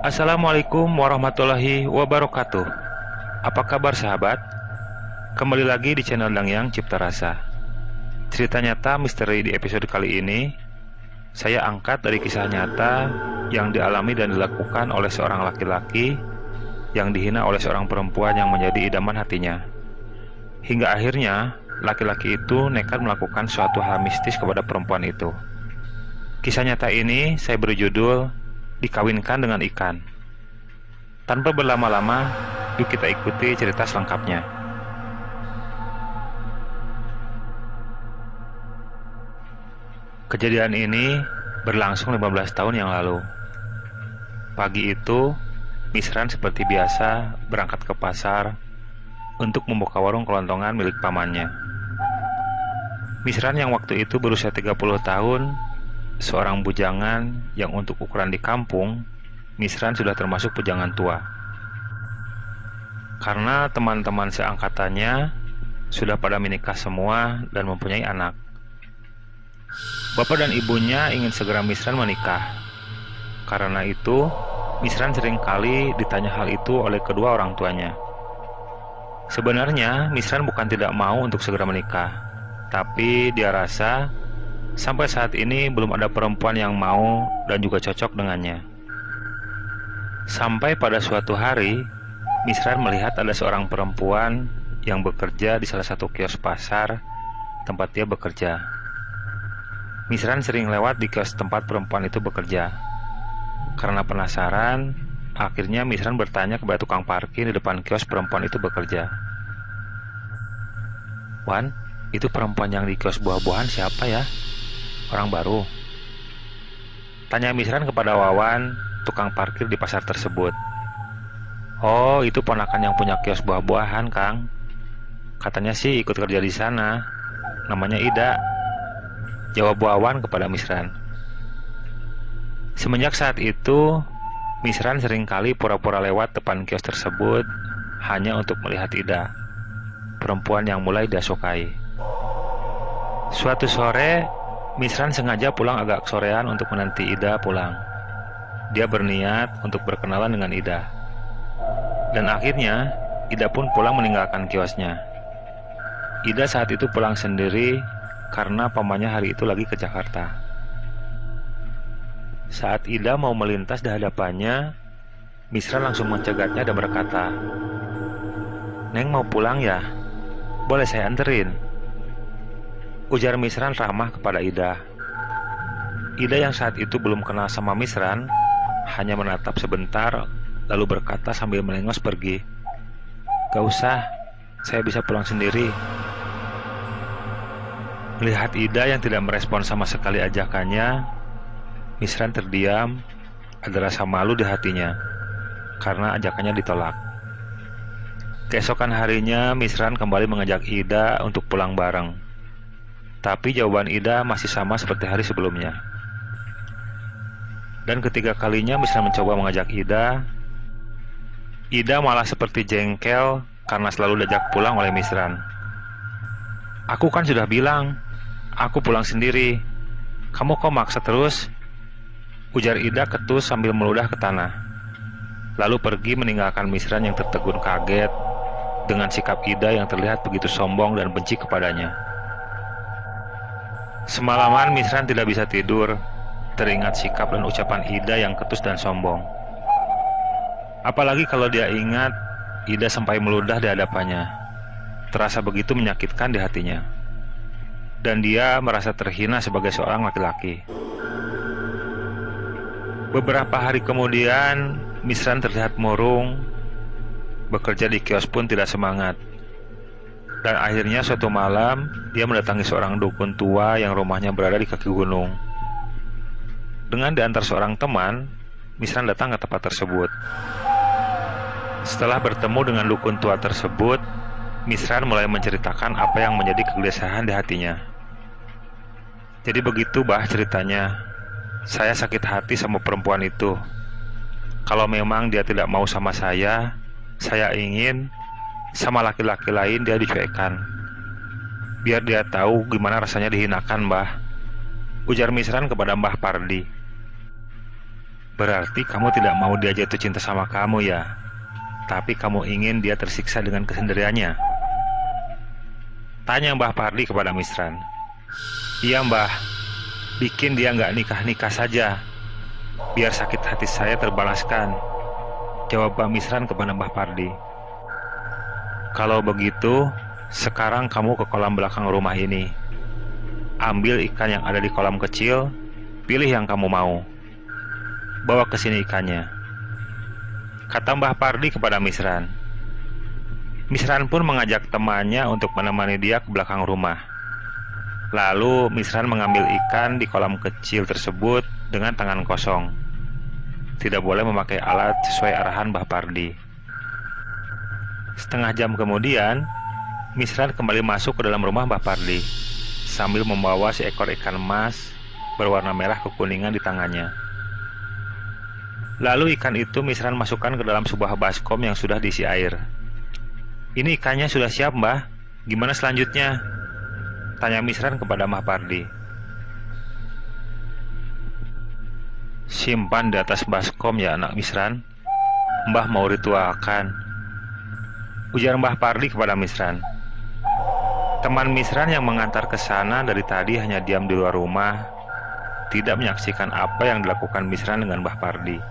Assalamualaikum warahmatullahi wabarakatuh. Apa kabar sahabat? Kembali lagi di channel Dangyang Cipta Rasa. Cerita nyata misteri di episode kali ini saya angkat dari kisah nyata yang dialami dan dilakukan oleh seorang laki-laki yang dihina oleh seorang perempuan yang menjadi idaman hatinya. Hingga akhirnya laki-laki itu nekat melakukan suatu hal mistis kepada perempuan itu. Kisah nyata ini saya beri judul Dikawinkan dengan Ikan. Tanpa berlama-lama, yuk kita ikuti cerita selengkapnya. Kejadian ini berlangsung 15 tahun yang lalu. Pagi itu, Misran seperti biasa berangkat ke pasar untuk membuka warung kelontongan milik pamannya. Misran yang waktu itu berusia 30 tahun, seorang bujangan yang untuk ukuran di kampung, Misran sudah termasuk bujangan tua. Karena teman-teman seangkatannya sudah pada menikah semua dan mempunyai anak. Bapak dan ibunya ingin segera Misran menikah. Karena itu, Misran seringkali ditanya hal itu oleh kedua orang tuanya. Sebenarnya, Misran bukan tidak mau untuk segera menikah, tapi dia rasa sampai saat ini belum ada perempuan yang mau dan juga cocok dengannya. Sampai pada suatu hari, Misran melihat ada seorang perempuan yang bekerja di salah satu kios pasar tempat dia bekerja. Misran sering lewat di kios tempat perempuan itu bekerja. Karena penasaran, akhirnya Misran bertanya kepada tukang parkir di depan kios perempuan itu bekerja. "Wan, itu perempuan yang di kios buah-buahan siapa ya? Orang baru?" Tanya Misran kepada Wawan, tukang parkir di pasar tersebut. "Oh, itu ponakan yang punya kios buah-buahan, Kang. Katanya sih ikut kerja di sana. Namanya Ida," jawab Wawan kepada Misran. Semenjak saat itu, Misran seringkali pura-pura lewat depan kios tersebut hanya untuk melihat Ida, perempuan yang mulai dia sukai. Suatu sore, Misran sengaja pulang agak sorean untuk menanti Ida pulang. Dia berniat untuk berkenalan dengan Ida. Dan akhirnya, Ida pun pulang meninggalkan kiosnya. Ida saat itu pulang sendiri karena pamannya hari itu lagi ke Jakarta. Saat Ida mau melintas di hadapannya, Misran langsung mencegatnya dan berkata, "Neng mau pulang ya? Boleh saya anterin?" Ujar Misran ramah kepada Ida. Ida yang saat itu belum kenal sama Misran hanya menatap sebentar lalu berkata sambil melengos pergi, "Gak usah, saya bisa pulang sendiri." Melihat Ida yang tidak merespon sama sekali ajakannya, Misran terdiam, ada rasa malu di hatinya karena ajakannya ditolak. Keesokan harinya Misran kembali mengajak Ida untuk pulang bareng. Tapi jawaban Ida masih sama seperti hari sebelumnya. Dan ketiga kalinya Misran mencoba mengajak Ida, Ida malah seperti jengkel karena selalu diajak pulang oleh Misran. "Aku kan sudah bilang, aku pulang sendiri. Kamu kok maksa terus?" Ujar Ida ketus sambil meludah ke tanah. Lalu pergi meninggalkan Misran yang tertegun kaget dengan sikap Ida yang terlihat begitu sombong dan benci kepadanya. Semalaman Misran tidak bisa tidur, teringat sikap dan ucapan Ida yang ketus dan sombong. Apalagi kalau dia ingat Ida sampai meludah di hadapannya. Terasa begitu menyakitkan di hatinya. Dan dia merasa terhina sebagai seorang laki-laki. Beberapa hari kemudian, Misran terlihat murung, bekerja di kios pun tidak semangat. Dan akhirnya suatu malam, dia mendatangi seorang dukun tua yang rumahnya berada di kaki gunung. Dengan diantar seorang teman, Misran datang ke tempat tersebut. Setelah bertemu dengan dukun tua tersebut, Misran mulai menceritakan apa yang menjadi kegelisahan di hatinya. "Jadi begitu bah ceritanya. Saya sakit hati sama perempuan itu. Kalau memang dia tidak mau sama saya ingin sama laki-laki lain dia dicuekkan. Biar dia tahu gimana rasanya dihinakan, Mbah," ujar Misran kepada Mbah Pardi. Berarti kamu tidak mau dia jatuh cinta sama kamu ya? Tapi kamu ingin dia tersiksa dengan kesendiriannya? Tanya Mbah Pardi kepada Misran. Iya Mbah, bikin dia nggak nikah-nikah saja, biar sakit hati saya terbalaskan, jawab Mbah Misran kepada Mbah Pardi. Kalau begitu, sekarang kamu ke kolam belakang rumah ini. Ambil ikan yang ada di kolam kecil, pilih yang kamu mau. Bawa ke sini ikannya, kata Mbah Pardi kepada Misran. Misran pun mengajak temannya untuk menemani dia ke belakang rumah. Lalu Misran mengambil ikan di kolam kecil tersebut dengan tangan kosong. Tidak boleh memakai alat sesuai arahan Mbah Pardi. Setengah jam kemudian, Misran kembali masuk ke dalam rumah Mbah Pardi sambil membawa seekor ikan emas berwarna merah kekuningan di tangannya. Lalu ikan itu Misran masukkan ke dalam sebuah baskom yang sudah diisi air. Ini ikannya sudah siap Mbah, gimana selanjutnya? Tanya Misran kepada Mbah Pardi. Simpan di atas baskom ya anak Misran, Mbah mau ritualkan, ujar Mbah Pardi kepada Misran. Teman Misran yang mengantar ke sana dari tadi hanya diam di luar rumah, tidak menyaksikan apa yang dilakukan Misran dengan Mbah Pardi.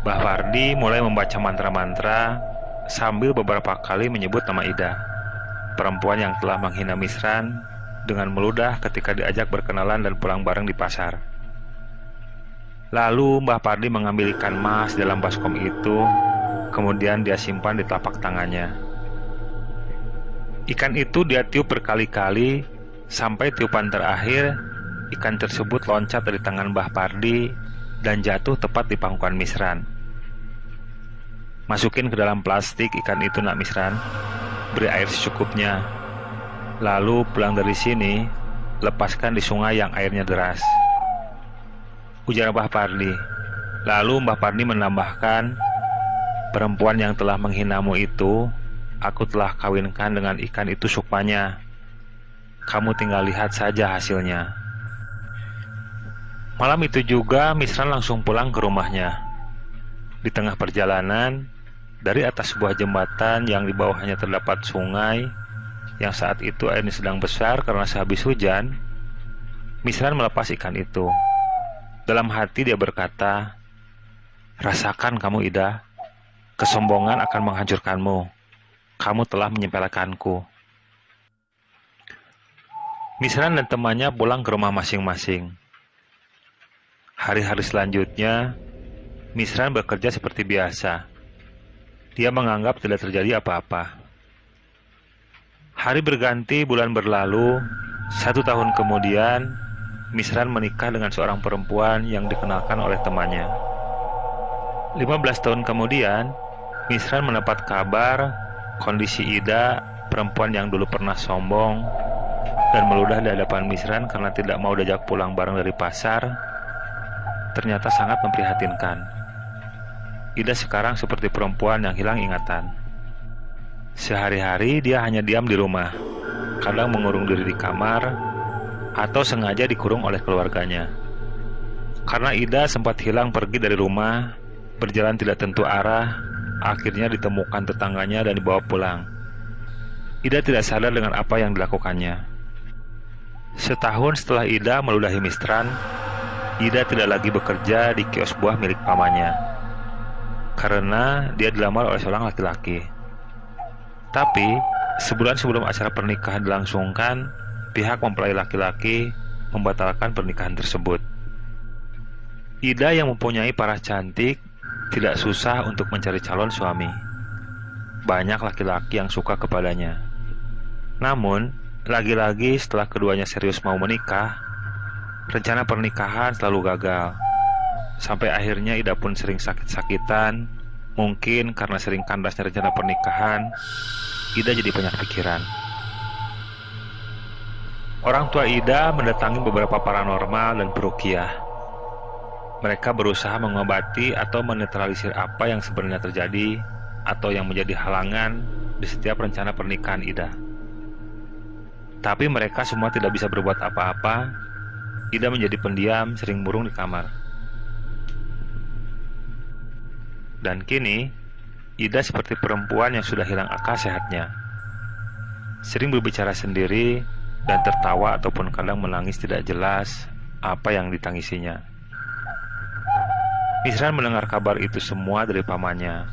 Mbah Pardi mulai membaca mantra-mantra sambil beberapa kali menyebut nama Ida, perempuan yang telah menghina Misran dengan meludah ketika diajak berkenalan dan pulang bareng di pasar. Lalu Mbah Pardi mengambil ikan emas dalam baskom itu, kemudian dia simpan di telapak tangannya. Ikan itu dia tiup berkali-kali sampai tiupan terakhir ikan tersebut loncat dari tangan Mbah Pardi dan jatuh tepat di pangkuan Misran. Masukin ke dalam plastik ikan itu nak Misran, beri air secukupnya. Lalu pulang dari sini, lepaskan di sungai yang airnya deras, ujar Mbah Pardi. Lalu Mbah Pardi menambahkan, perempuan yang telah menghinamu itu, aku telah kawinkan dengan ikan itu sukmanya. Kamu tinggal lihat saja hasilnya. Malam itu juga Misran langsung pulang ke rumahnya. Di tengah perjalanan, dari atas sebuah jembatan yang di bawahnya terdapat sungai yang saat itu airnya sedang besar karena sehabis hujan, Misran melepas ikan itu. Dalam hati dia berkata, rasakan kamu Ida, kesombongan akan menghancurkanmu. Kamu telah menyepelekanku. Misran dan temannya pulang ke rumah masing-masing. Hari-hari selanjutnya, Misran bekerja seperti biasa. Dia menganggap tidak terjadi apa-apa. Hari berganti, bulan berlalu. 1 tahun kemudian, Misran menikah dengan seorang perempuan yang dikenalkan oleh temannya. 15 tahun kemudian, Misran mendapat kabar kondisi Ida, perempuan yang dulu pernah sombong dan meludah di hadapan Misran karena tidak mau diajak pulang bareng dari pasar, ternyata sangat memprihatinkan. Ida sekarang seperti perempuan yang hilang ingatan. Sehari-hari dia hanya diam di rumah, kadang mengurung diri di kamar, atau sengaja dikurung oleh keluarganya. Karena Ida sempat hilang pergi dari rumah, berjalan tidak tentu arah, akhirnya ditemukan tetangganya dan dibawa pulang. Ida tidak sadar dengan apa yang dilakukannya. Setahun setelah Ida meludahi Misran, Ida tidak lagi bekerja di kios buah milik pamannya, karena dia dilamar oleh seorang laki-laki. Tapi, sebulan sebelum acara pernikahan dilangsungkan, pihak mempelai laki-laki membatalkan pernikahan tersebut. Ida yang mempunyai paras cantik tidak susah untuk mencari calon suami. Banyak laki-laki yang suka kepadanya. Namun, lagi-lagi setelah keduanya serius mau menikah, rencana pernikahan selalu gagal. Sampai akhirnya Ida pun sering sakit-sakitan. Mungkin karena sering kandasnya rencana pernikahan, Ida jadi banyak pikiran. Orang tua Ida mendatangi beberapa paranormal dan peruqyah. Mereka berusaha mengobati atau menetralisir apa yang sebenarnya terjadi atau yang menjadi halangan di setiap rencana pernikahan Ida. Tapi mereka semua tidak bisa berbuat apa-apa. Ida menjadi pendiam, sering murung di kamar. Dan kini, Ida seperti perempuan yang sudah hilang akal sehatnya. Sering berbicara sendiri dan tertawa ataupun kadang menangis tidak jelas apa yang ditangisinya. Misran mendengar kabar itu semua dari pamannya.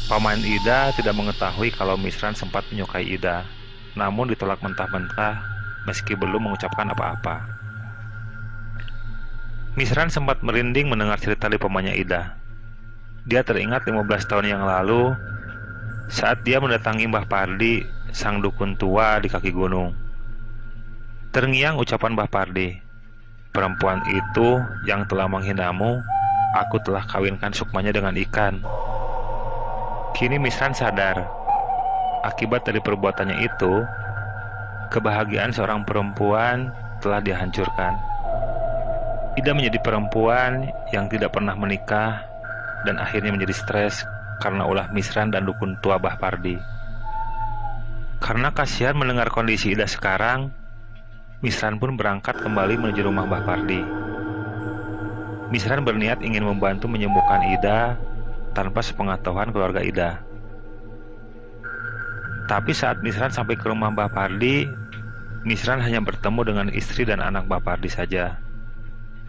Paman Ida tidak mengetahui kalau Misran sempat menyukai Ida, namun ditolak mentah-mentah meski belum mengucapkan apa-apa. Misran sempat merinding mendengar cerita dari pamannya Ida. Dia teringat 15 tahun yang lalu saat dia mendatangi Mbah Pardi, sang dukun tua di kaki gunung. Terngiang ucapan Mbah Pardi, "Perempuan itu yang telah menghinamu, aku telah kawinkan sukmanya dengan ikan." Kini Misran sadar, akibat dari perbuatannya itu, kebahagiaan seorang perempuan telah dihancurkan. Ida menjadi perempuan yang tidak pernah menikah dan akhirnya menjadi stres karena ulah Misran dan dukun tua Mbah Pardi. Karena kasihan mendengar kondisi Ida sekarang, Misran pun berangkat kembali menuju rumah Mbah Pardi. Misran berniat ingin membantu menyembuhkan Ida tanpa sepengetahuan keluarga Ida. Tapi saat Misran sampai ke rumah Mbah Pardi, Misran hanya bertemu dengan istri dan anak Mbah Pardi saja.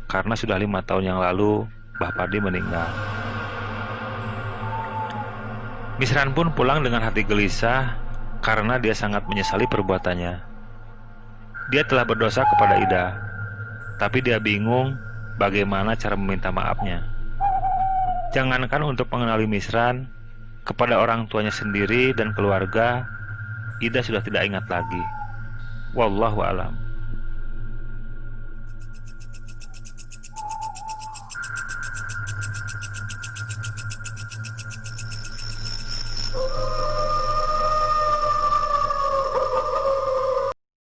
Karena sudah 5 tahun yang lalu Mbah Pardi meninggal. Misran pun pulang dengan hati gelisah karena dia sangat menyesali perbuatannya. Dia telah berdosa kepada Ida, tapi dia bingung bagaimana cara meminta maafnya. Jangankan untuk mengenali Misran, kepada orang tuanya sendiri dan keluarga, Ida sudah tidak ingat lagi. Wallahu a'lam.